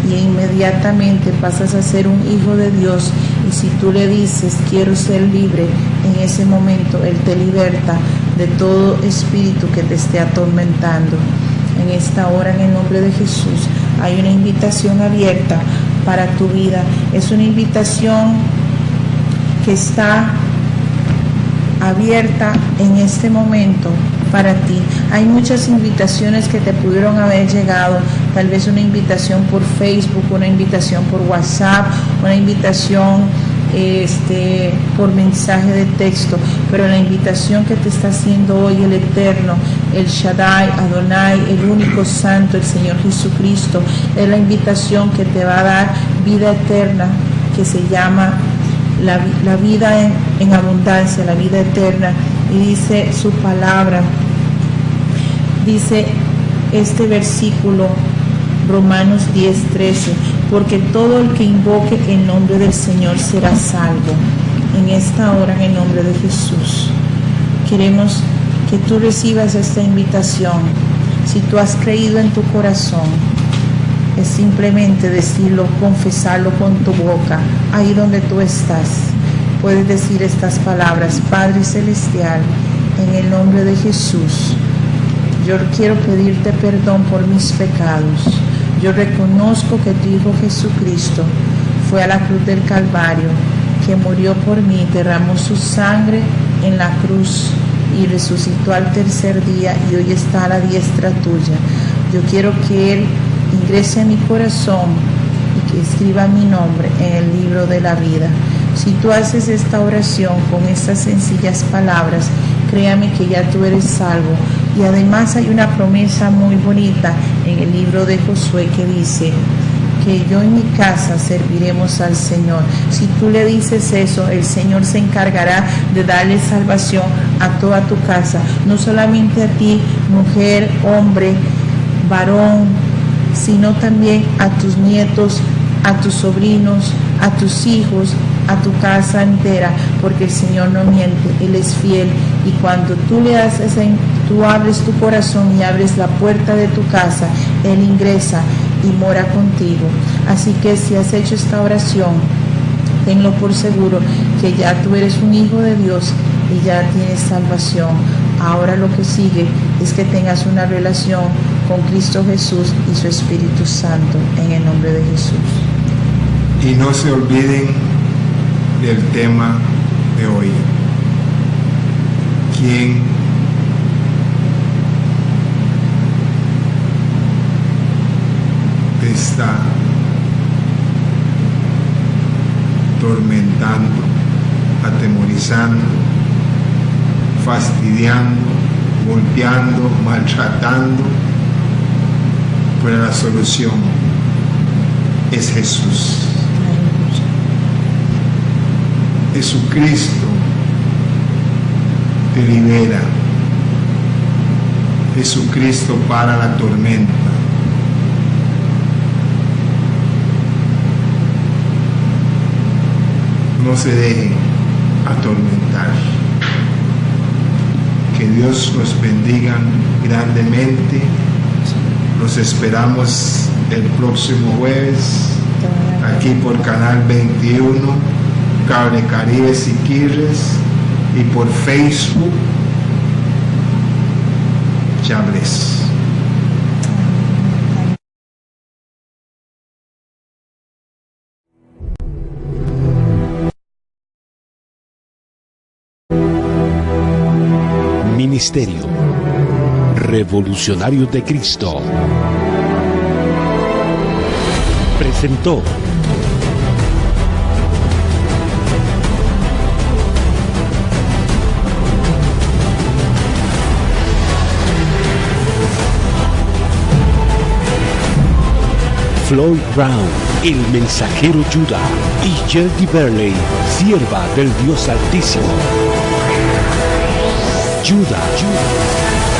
y inmediatamente pasas a ser un hijo de Dios. Y si tú le dices: quiero ser libre, en ese momento Él te liberta de todo espíritu que te esté atormentando. En esta hora, en el nombre de Jesús, hay una invitación abierta para tu vida. Es una invitación que está abierta en este momento para ti. Hay muchas invitaciones que te pudieron haber llegado, tal vez una invitación por Facebook, una invitación por WhatsApp, una invitación por mensaje de texto, pero la invitación que te está haciendo hoy el Eterno, el Shaddai, Adonai, el único santo, el Señor Jesucristo, es la invitación que te va a dar vida eterna, que se llama la vida en abundancia, la vida eterna. Y dice su palabra, dice este versículo, Romanos 10:13, porque todo el que invoque el nombre del Señor será salvo. En esta hora, en el nombre de Jesús, queremos que tú recibas esta invitación. Si tú has creído en tu corazón, es simplemente decirlo, confesarlo con tu boca, ahí donde tú estás. Puedes decir estas palabras: Padre Celestial, en el nombre de Jesús, yo quiero pedirte perdón por mis pecados. Yo reconozco que tu Hijo Jesucristo fue a la cruz del Calvario, que murió por mí, derramó su sangre en la cruz y resucitó al tercer día, y hoy está a la diestra tuya. Yo quiero que Él ingrese en mi corazón y que escriba mi nombre en el libro de la vida. Si tú haces esta oración con estas sencillas palabras, créame que ya tú eres salvo. Y además hay una promesa muy bonita en el libro de Josué que dice que yo y mi casa serviremos al Señor. Si tú le dices eso, el Señor se encargará de darle salvación a toda tu casa, no solamente a ti, mujer, hombre, varón, sino también a tus nietos, a tus sobrinos, a tus hijos, a tu casa entera, porque el Señor no miente, Él es fiel. Y cuando tú le haces, tú abres tu corazón y abres la puerta de tu casa, Él ingresa y mora contigo. Así que si has hecho esta oración, tenlo por seguro que ya tú eres un hijo de Dios y ya tienes salvación. Ahora lo que sigue es que tengas una relación con Cristo Jesús y su Espíritu Santo, en el nombre de Jesús. Y no se olviden del tema de hoy. ¿Quién te está atormentando, atemorizando, fastidiando, golpeando, maltratando? Pero la solución es Jesús. Jesucristo te libera. Jesucristo para la tormenta. No se deje atormentar. Que Dios los bendiga grandemente. Los esperamos el próximo jueves aquí por Canal 21, Cable Caribe Siquirres, y por Facebook. Chables. Ministerio Revolucionario de Cristo presentó Floyd Brown, el mensajero Judá, y Gertie Burley, sierva del Dios Altísimo. Judá.